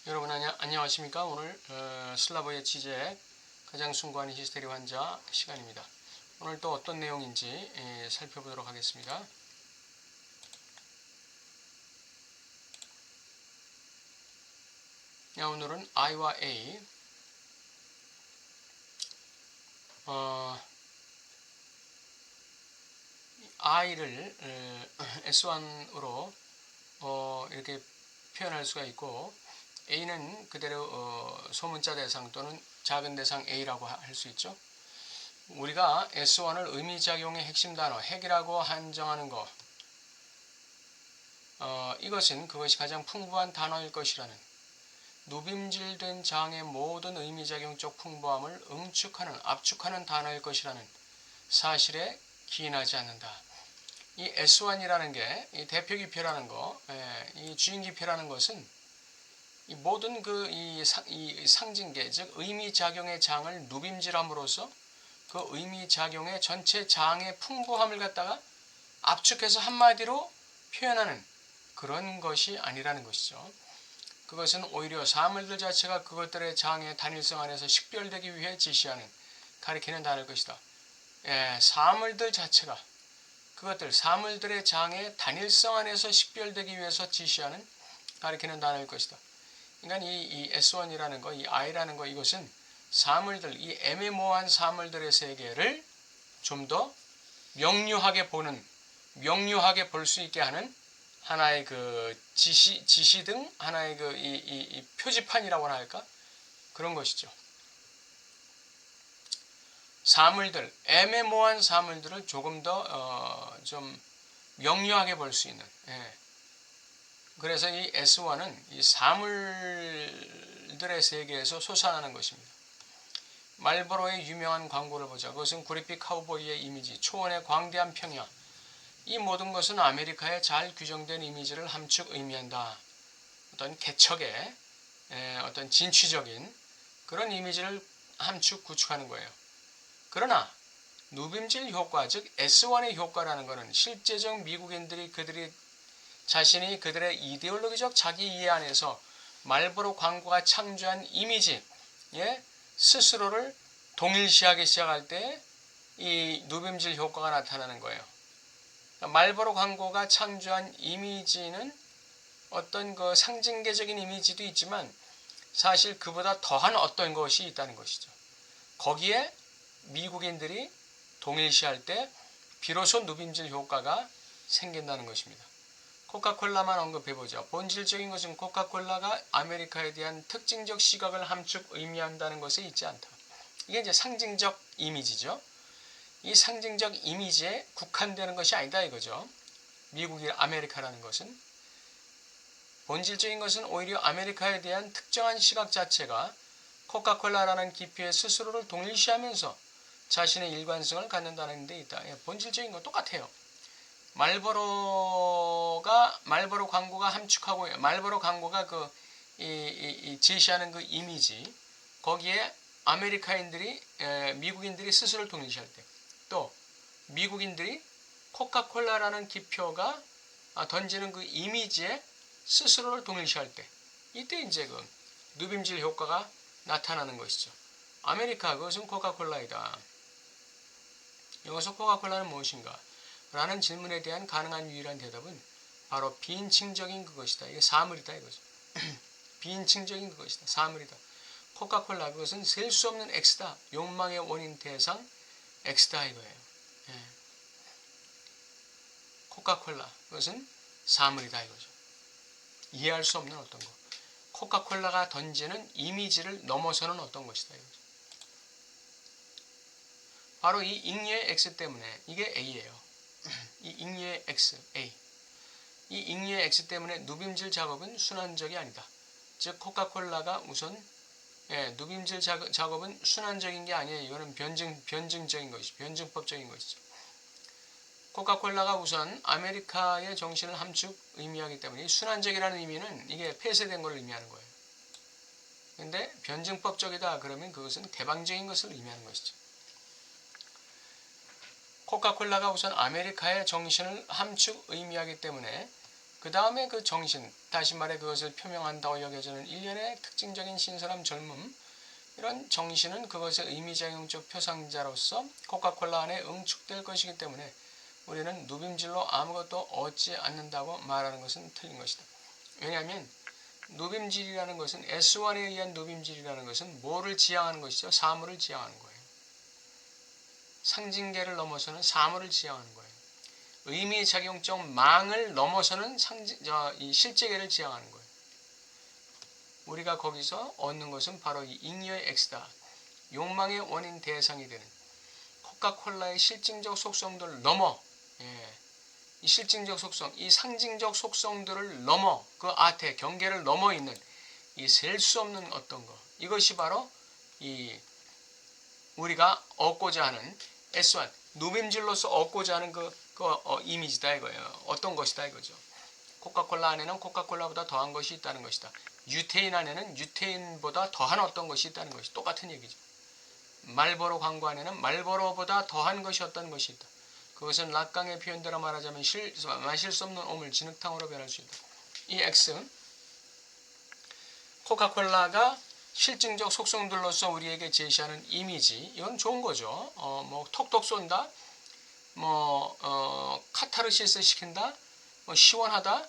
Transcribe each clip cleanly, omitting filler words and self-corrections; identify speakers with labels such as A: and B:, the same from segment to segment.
A: 여러분 안녕하십니까? 오늘 슬라브의 지제 가장 숭고한 히스테리 환자 시간입니다. 오늘 또 어떤 내용인지 살펴보도록 하겠습니다. 오늘은 I와 A I를 S1으로 이렇게 표현할 수가 있고 A는 그대로 소문자 대상 또는 작은 대상 A라고 할 수 있죠. 우리가 S1을 의미작용의 핵심 단어 핵이라고 한정하는 것, 이것은 그것이 가장 풍부한 단어일 것이라는, 누빔질된 장의 모든 의미작용적 풍부함을 압축하는 단어일 것이라는 사실에 기인하지 않는다. 이 S1이라는 게, 이 대표기표라는 거, 이 주인기표라는 것은 이 모든 이 상징계, 즉 의미작용의 장을 누빔질함으로써 그 의미작용의 전체 장의 풍부함을 갖다가 압축해서 한마디로 표현하는 그런 것이 아니라는 것이죠. 그것은 오히려 사물들 자체가 그것들의 장의 단일성 안에서 식별되기 위해 지시하는, 가리키는 단어일 것이다. 사물들 자체가 사물들의 장의 단일성 안에서 식별되기 위해서 지시하는, 가리키는 단어일 것이다. 그러니까 이 S1이라는 거, 이 I라는 거, 이것은 사물들, 이 애매모호한 사물들의 세계를 좀 더 명료하게 볼 수 있게 하는 하나의 지시 등 하나의 이 표지판이라고나 할까? 그런 것이죠. 애매모호한 사물들을 조금 더 좀 명료하게 볼 수 있는. 그래서 이 S1은 이 사물들의 세계에서 솟아나는 것입니다. 말보로의 유명한 광고를 보자. 그것은 구릿빛 카우보이의 이미지, 초원의 광대한 평야. 이 모든 것은 아메리카의 잘 규정된 이미지를 함축 의미한다. 어떤 개척의 어떤 진취적인 그런 이미지를 함축 구축하는 거예요. 그러나 누빔질 효과, 즉 S1의 효과라는 것은 실제적 미국인들이 자신이 그들의 이데올로기적 자기 이해 안에서 말보로 광고가 창조한 이미지에 스스로를 동일시하기 시작할 때 이 누빔질 효과가 나타나는 거예요. 말보로 광고가 창조한 이미지는 어떤 상징계적인 이미지도 있지만 사실 그보다 더한 어떤 것이 있다는 것이죠. 거기에 미국인들이 동일시할 때 비로소 누빔질 효과가 생긴다는 것입니다. 코카콜라만 언급해보죠. 본질적인 것은 코카콜라가 아메리카에 대한 특징적 시각을 함축 의미한다는 것에 있지 않다. 이게 이제 상징적 이미지죠. 이 상징적 이미지에 국한되는 것이 아니다 이거죠. 미국이 아메리카라는 것은. 본질적인 것은 오히려 아메리카에 대한 특정한 시각 자체가 코카콜라라는 기표에 스스로를 동일시하면서 자신의 일관성을 갖는다는 데 있다. 본질적인 건 똑같아요. 말보로 광고가 함축하고 말보로 광고가 제시하는 그 이미지, 거기에 미국인들이 스스로를 동일시할 때, 또 미국인들이 코카콜라라는 기표가 던지는 그 이미지에 스스로를 동일시할 때, 이때 이제 누빔질 효과가 나타나는 것이죠. 아메리카, 그것은 코카콜라이다. 여기서 코카콜라는 무엇인가? 라는 질문에 대한 가능한 유일한 대답은 바로 비인칭적인 그것이다. 이게 사물이다 이거죠. 비인칭적인 그것이다. 사물이다. 코카콜라, 그것은 셀 수 없는 X다. 욕망의 원인 대상 X다 이거예요. 코카콜라, 그것은 사물이다 이거죠. 이해할 수 없는 어떤 것. 코카콜라가 던지는 이미지를 넘어서는 어떤 것이다 이거죠. 바로 이 잉여의 X 때문에 이게 A예요. 이 잉여의 X, A. 이 잉여의 X 때문에 누빔질 작업은 순환적이 아니다. 즉 코카콜라가 우선 누빔질 작업은 순환적인 게 아니에요. 이거는 변증적인 것이죠. 변증법적인 것이죠. 코카콜라가 우선 아메리카의 정신을 함축 의미하기 때문에 순환적이라는 의미는 이게 폐쇄된 걸 의미하는 거예요. 근데 변증법적이다 그러면 그것은 개방적인 것을 의미하는 것이죠. 코카콜라가 우선 아메리카의 정신을 함축 의미하기 때문에 그 다음에 그 정신, 다시 말해 그것을 표명한다고 여겨지는 일련의 특징적인 신선함, 젊음, 이런 정신은 그것의 의미작용적 표상자로서 코카콜라 안에 응축될 것이기 때문에 우리는 누빔질로 아무것도 얻지 않는다고 말하는 것은 틀린 것이다. 왜냐하면 누빔질이라는 것은 S1에 의한 누빔질이라는 것은 뭐를 지향하는 것이죠? 사물을 지향하는 거예요. 상징계를 넘어서는 사물을 지향하는 거예요. 의미작용적 망을 넘어서는 이 실제계를 지향하는 거예요. 우리가 거기서 얻는 것은 바로 이 잉여의 X다. 욕망의 원인 대상이 되는 코카콜라의 실증적 속성들을 넘어, 이 실증적 속성, 이 상징적 속성들을 넘어, 그 아태, 경계를 넘어 있는 이 셀 수 없는 어떤 것, 이것이 바로 이 우리가 얻고자 하는 S1, 누빔질로서 얻고자 하는 이미지다 이거예요. 어떤 것이다 이거죠. 코카콜라 안에는 코카콜라보다 더한 것이 있다는 것이다. 유태인 안에는 유태인보다 더한 어떤 것이 있다는 것이 똑같은 얘기죠. 말보로 광고 안에는 말보로보다 더한 것이 어떤 것이 있다. 그것은 락강의 표현대로 말하자면 마실 수 없는 오물, 진흙탕으로 변할 수 있다. 이 X, 코카콜라가 실증적 속성들로서 우리에게 제시하는 이미지, 이건 좋은 거죠. 뭐 톡톡 쏜다, 카타르시스 시킨다, 시원하다,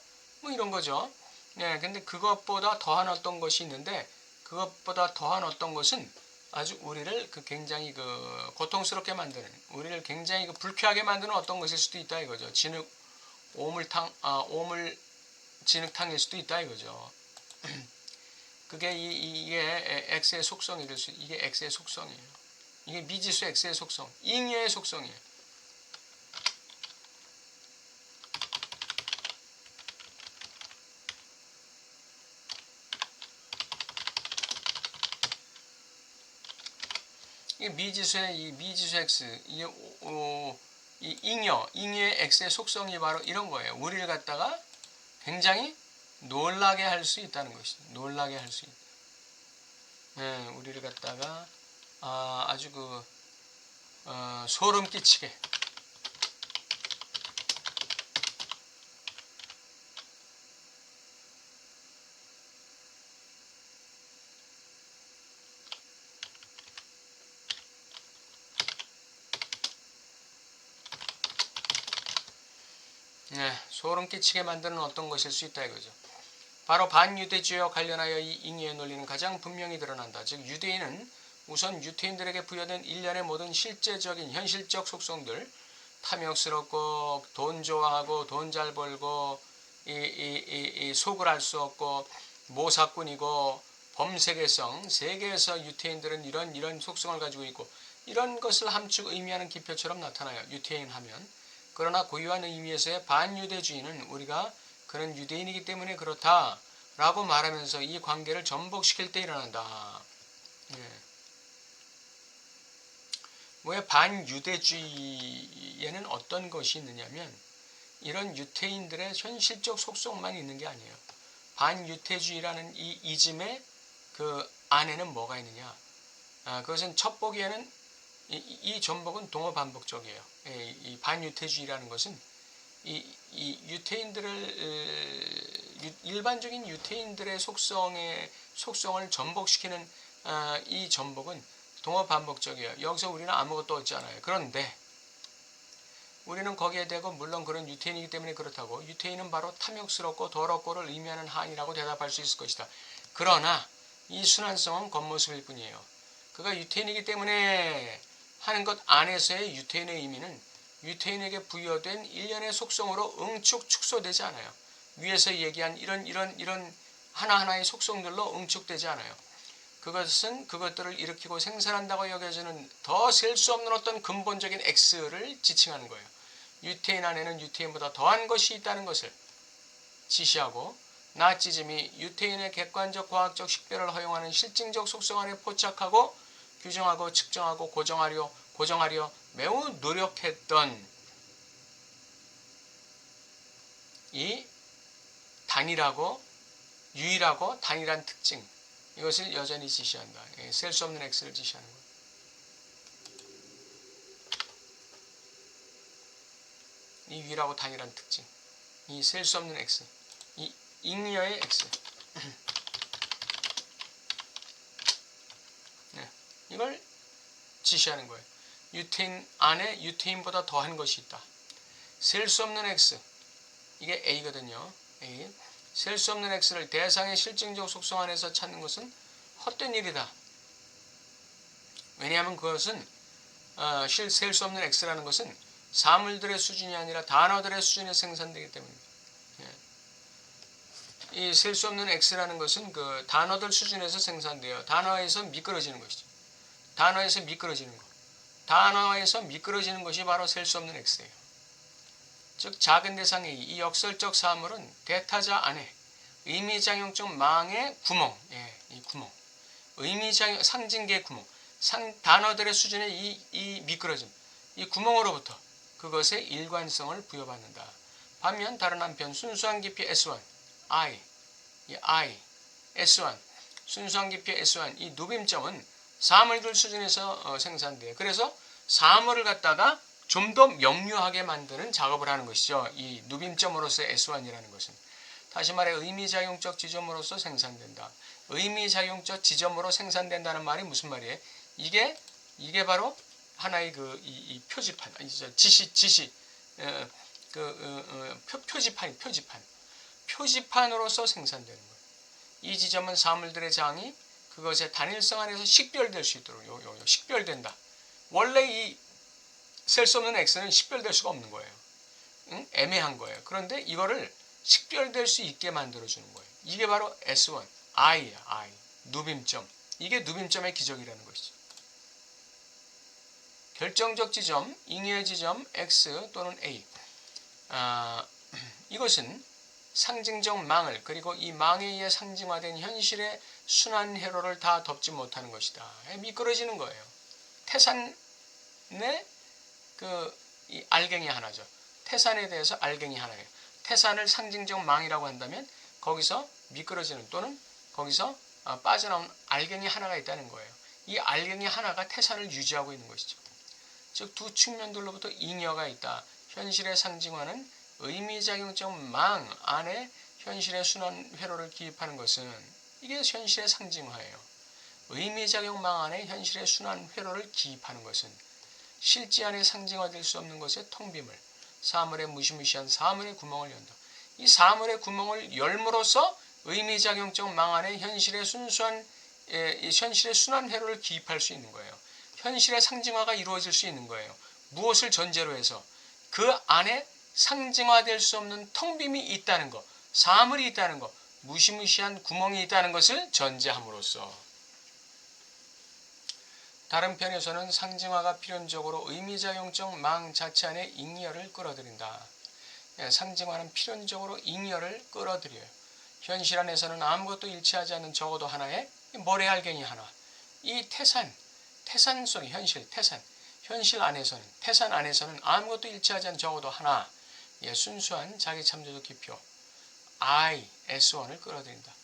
A: 이런 거죠. 근데 그것보다 더한 어떤 것이 있는데, 그것보다 더한 어떤 것은 아주 우리를 굉장히 고통스럽게 만드는, 우리를 굉장히 불쾌하게 만드는 어떤 것일 수도 있다 이거죠. 오물 진흙탕일 수도 있다 이거죠. 그게 이게 X의 속성이 될 수, 이게 X의 속성이에요. 이게 미지수 X의 속성, 잉여의 속성이에요. 이게 미지수 X, 이 잉여의 X의 속성이 바로 이런 거예요. 우리를 갖다가 굉장히 놀라게 할 수 있다는 것이죠. 놀라게 할 수 있다. 우리를 갖다가 아주 소름 끼치게. 소름 끼치게 만드는 어떤 것일 수 있다 이거죠. 바로 반유대주의와 관련하여 이 잉여의 논리는 가장 분명히 드러난다. 즉 유대인은 우선 유태인들에게 부여된 일련의 모든 실제적인 현실적 속성들, 탐욕스럽고 돈 좋아하고 돈 잘 벌고 속을 알 수 없고 모사꾼이고 범세계성, 세계에서 유태인들은 이런 속성을 가지고 있고 이런 것을 함축 의미하는 기표처럼 나타나요. 유태인 하면. 그러나 고유한 의미에서의 반유대주의는 우리가 그는 유대인이기 때문에 그렇다라고 말하면서 이 관계를 전복시킬 때 일어난다. 왜 반유대주의에는 어떤 것이 있느냐면 이런 유태인들의 현실적 속성만 있는 게 아니에요. 반유태주의라는 이 이즘의 안에는 뭐가 있느냐. 그것은 첫 보기에는 이 전복은 동어반복적이에요. 이 반유태주의라는 것은 이 유태인들을 일반적인 유태인들의 속성을 전복시키는 이 전복은 동어반복적이에요. 여기서 우리는 아무것도 얻지 않아요. 그런데 우리는 거기에 대고 물론 그런 유태인이기 때문에 그렇다고 유태인은 바로 탐욕스럽고 더럽고를 의미하는 한이라고 대답할 수 있을 것이다. 그러나 이 순환성은 겉모습일 뿐이에요. 그가 유태인이기 때문에 하는 것 안에서의 유태인의 의미는 유태인에게 부여된 일련의 속성으로 축소되지 않아요. 위에서 얘기한 이런 하나하나의 속성들로 응축되지 않아요. 그것은 그것들을 일으키고 생산한다고 여겨지는 더 셀 수 없는 어떤 근본적인 X를 지칭하는 거예요. 유태인 안에는 유태인보다 더한 것이 있다는 것을 지시하고 나치즘이 유태인의 객관적 과학적 식별을 허용하는 실증적 속성 안에 포착하고 규정하고 측정하고 고정하려 매우 노력했던 이 단일하고 유일하고 단일한 특징, 이것을 여전히 지시한다. 셀 수 없는 X를 지시하는 거예요. 이 유일하고 단일한 특징, 이 셀 수 없는 X. 잉여의 X. 네, 이걸 지시하는 거예요. 유태인 안에 유태인보다 더한 것이 있다. 셀 수 없는 X. 이게 A거든요. A. 셀 수 없는 X를 대상의 실증적 속성 안에서 찾는 것은 헛된 일이다. 왜냐하면 그것은 셀 수 없는 X라는 것은 사물들의 수준이 아니라 단어들의 수준에 생산되기 때문입니다. 이 셀 수 없는 X라는 것은 그 단어들 수준에서 생산돼요. 단어에서 미끄러지는 것이죠. 단어에서 미끄러지는 것. 단어에서 미끄러지는 것이 바로 셀 수 없는 X예요. 즉 작은 대상의 이 역설적 사물은 대타자 안에 의미작용적 망의 구멍, 이 구멍, 의미작용 상징계 구멍, 단어들의 수준의 이 미끄러짐, 이 구멍으로부터 그것의 일관성을 부여받는다. 반면 다른 한편 순수한 깊이 S1, S1, 순수한 깊이 S1, 이 누빔점은 사물들 수준에서 생산돼요. 그래서 사물을 갖다가 좀 더 명료하게 만드는 작업을 하는 것이죠. 이 누빔점으로서의 S1이라는 것은. 다시 말해 의미작용적 지점으로서 생산된다. 의미작용적 지점으로 생산된다는 말이 무슨 말이에요? 이게 바로 하나의 이 표지판, 표지판으로서 생산되는 거예요. 이 지점은 사물들의 장이 그것의 단일성 안에서 식별될 수 있도록 식별된다. 원래 이 셀 수 없는 X는 식별될 수가 없는 거예요. 애매한 거예요. 그런데 이거를 식별될 수 있게 만들어주는 거예요. 이게 바로 S1, I야, 누빔점. 이게 누빔점의 기적이라는 것이죠. 결정적 지점, 잉여의 지점 X 또는 A. 이것은 상징적 망을 그리고 이 망에 의해 상징화된 현실의 순환 회로를 다 덮지 못하는 것이다. 미끄러지는 거예요. 태산의 이 알갱이 하나죠. 태산에 대해서 알갱이 하나예요. 태산을 상징적 망이라고 한다면 거기서 미끄러지는 또는 거기서 빠져나온 알갱이 하나가 있다는 거예요. 이 알갱이 하나가 태산을 유지하고 있는 것이죠. 즉 두 측면들로부터 잉여가 있다. 현실의 상징화는 의미작용적 망 안에 현실의 순환 회로를 기입하는 것은 이게 현실의 상징화예요. 의미작용 망 안에 현실의 순환 회로를 기입하는 것은 실제 안에 상징화될 수 없는 것의 텅빔을 사물의 무시무시한 사물의 구멍을 연다. 이 사물의 구멍을 열므로써 의미작용적 망 안에 현실의 현실의 순환 회로를 기입할 수 있는 거예요. 현실의 상징화가 이루어질 수 있는 거예요. 무엇을 전제로 해서 그 안에 상징화될 수 없는 텅빔이 있다는 것, 사물이 있다는 것, 무시무시한 구멍이 있다는 것을 전제함으로써 다른 편에서는 상징화가 필연적으로 의미작용적 망 자체 안에 잉여를 끌어들인다. 상징화는 필연적으로 잉여를 끌어들여요. 현실 안에서는 아무것도 일치하지 않는 적어도 하나의 모래알갱이 하나. 이 태산 속의 현실 안에서는 태산 안에서는 아무것도 일치하지 않는 적어도 하나. 순수한 자기 참조적 기표 S1을 끌어들인다.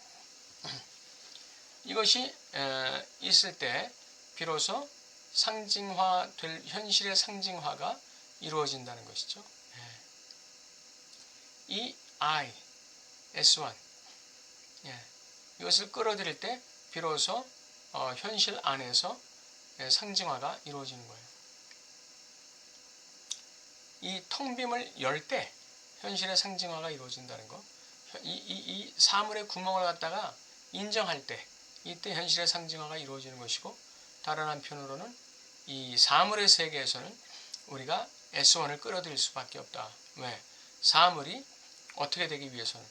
A: 이것이 있을 때 비로소 상징화될 현실의 상징화가 이루어진다는 것이죠. 이 S1 이것을 끌어들일 때 비로소 현실 안에서 상징화가 이루어지는 거예요. 이 텅빔을 열 때 현실의 상징화가 이루어진다는 것. 이 사물의 구멍을 갖다가 인정할 때 이때 현실의 상징화가 이루어지는 것이고 다른 한편으로는 이 사물의 세계에서는 우리가 S1을 끌어들일 수밖에 없다. 왜? 사물이 어떻게 되기 위해서는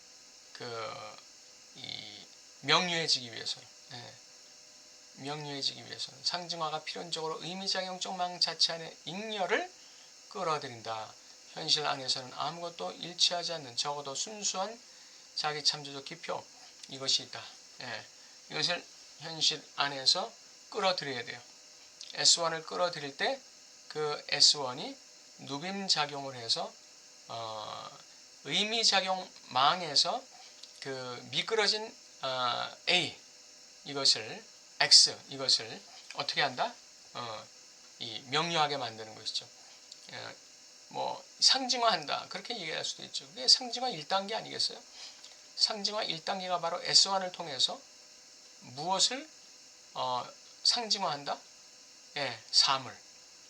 A: 명료해지기 위해서는 명료해지기 위해서는 상징화가 필연적으로 의미작용적 망 자체 안에 잉여를 끌어들인다. 현실 안에서는 아무것도 일치하지 않는 적어도 순수한 자기 참조적 기표 이것이 있다. 이것을 현실 안에서 끌어들여야 돼요. S1을 끌어들일 때 그 S1이 누빔작용을 해서 의미작용망에서 그 미끄러진 A 이것을 X 이것을 어떻게 한다? 이 명료하게 만드는 것이죠. 뭐 상징화한다 그렇게 얘기할 수도 있죠. 그게 상징화 1단계 아니겠어요? 상징화 1단계가 바로 S1을 통해서 무엇을 상징화한다? 예, 사물,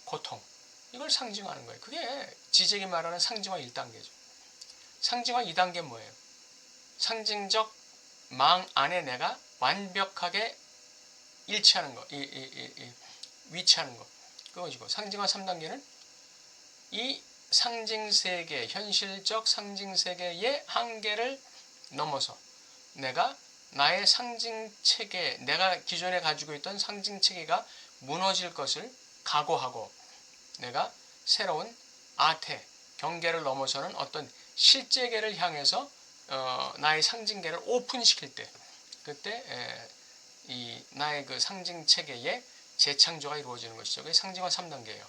A: 고통. 이걸 상징화하는 거예요. 그게 지적이 말하는 상징화 1단계죠. 상징화 2단계 뭐예요? 상징적 망 안에 내가 완벽하게 일치하는 거, 위치하는 거. 그것이고, 상징화 3단계는 이 상징세계, 현실적 상징세계의 한계를 넘어서 내가 나의 상징체계, 내가 기존에 가지고 있던 상징체계가 무너질 것을 각오하고 내가 새로운 아태, 경계를 넘어서는 어떤 실제계를 향해서 나의 상징계를 오픈시킬 때 그때 이 나의 그 상징체계의 재창조가 이루어지는 것이죠. 그게 상징화 3단계예요.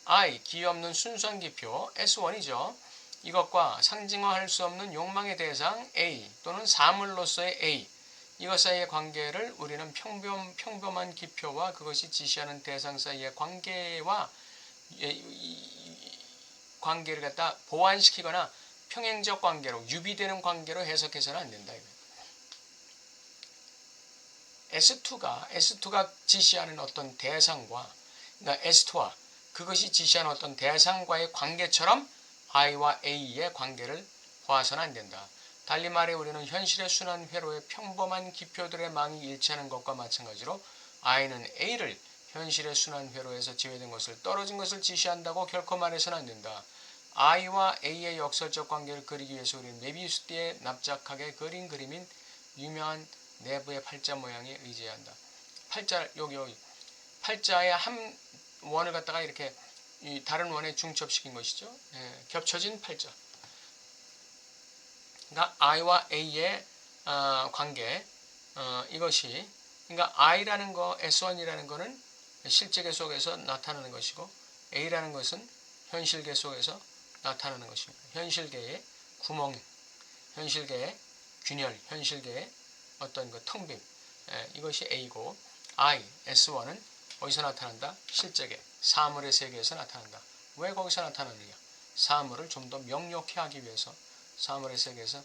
A: I, 기회 없는 순수한 기표, S1이죠. 이것과 상징화할 수 없는 욕망의 대상 A 또는 사물로서의 A, 이것 사이의 관계를 우리는 평범한 기표와 그것이 지시하는 대상 사이의 관계와 관계를 갖다 보완시키거나 평행적 관계로 유비되는 관계로 해석해서는 안 된다. S2가 지시하는 어떤 대상과, 그러니까 S2와 그것이 지시하는 어떤 대상과의 관계처럼 I와 A의 관계를 봐서는 안 된다. 달리 말해 우리는 현실의 순환 회로의 평범한 기표들의 망이 일치하는 것과 마찬가지로 I는 A를 현실의 순환 회로에서 제외된 것을, 떨어진 것을 지시한다고 결코 말해서는 안 된다. I와 A의 역설적 관계를 그리기 위해서 우리는 메비우스띠에 납작하게 그린 그림인 유명한 내부의 팔자 모양에 의지해야 한다. 여기 팔자의 한 원을 갖다가 이렇게 다른 원에 중첩시킨 것이죠. 겹쳐진 팔자. 그러니까 I와 A의 관계, 이것이, 그러니까 I라는 거, S1이라는 거는 실제계 속에서 나타나는 것이고, A라는 것은 현실계 속에서 나타나는 것입니다. 현실계의 구멍, 현실계의 균열, 현실계의 어떤 그 텅빔, 이것이 A고, I, S1은 어디서 나타난다? 실제계, 사물의 세계에서 나타난다. 왜 거기서 나타나느냐? 사물을 좀 더 명료케 하기 위해서 사물의 세계에서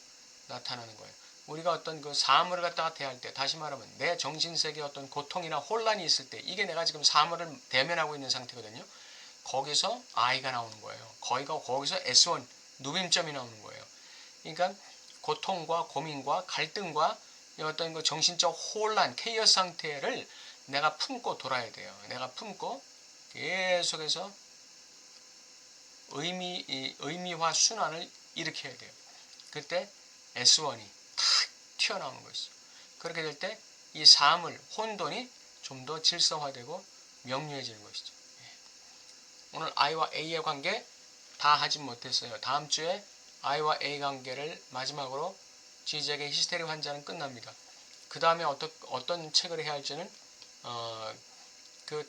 A: 나타나는 거예요. 우리가 어떤 그 사물을 갖다가 대할 때, 다시 말하면 내 정신세계에 어떤 고통이나 혼란이 있을 때, 이게 내가 지금 사물을 대면하고 있는 상태거든요. 거기서 I가 나오는 거예요. 거기서 S1, 누빔점이 나오는 거예요. 그러니까 고통과 고민과 갈등과 어떤 그 정신적 혼란, 케이오스 상태를 내가 품고 돌아야 돼요. 내가 품고 계속해서 의미화 순환을 일으켜야 돼요. 그때 S1이 탁 튀어나오는 것이죠. 그렇게 될 때 이 사물, 혼돈이 좀 더 질서화되고 명료해지는 것이죠. 오늘 I와 A의 관계 다 하진 못했어요. 다음 주에 I와 A 관계를 마지막으로 지적의 히스테리 환자는 끝납니다. 그 다음에 어떤 책을 해야 할지는 그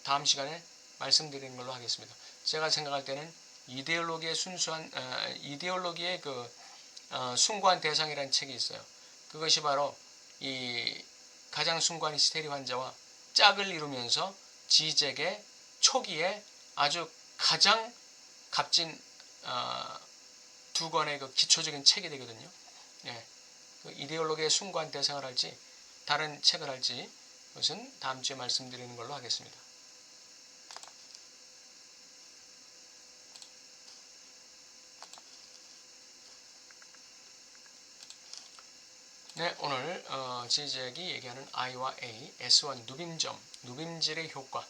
A: 다음 시간에 말씀드리는 걸로 하겠습니다. 제가 생각할 때는 이데올로기의 그 숭고한 대상이라는 책이 있어요. 그것이 바로 이 가장 숭고한 히스테리 환자와 짝을 이루면서 지적의 초기에 아주 가장 값진 두 권의 그 기초적인 책이 되거든요. 그 이데올로기의 숭고한 대상을 할지 다른 책을 할지 그것은 다음 주에 말씀드리는 걸로 하겠습니다. 네, 오늘 지적이 얘기하는 I와 A, S1 누빔점, 누빔질의 효과,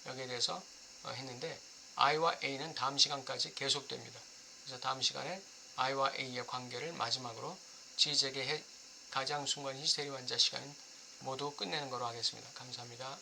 A: 여기에 대해서 했는데 I와 A는 다음 시간까지 계속됩니다. 그래서 다음 시간에 I와 A의 관계를 마지막으로 지적의 가장 숭고한 히스테리 환자 시간 모두 끝내는 걸로 하겠습니다. 감사합니다.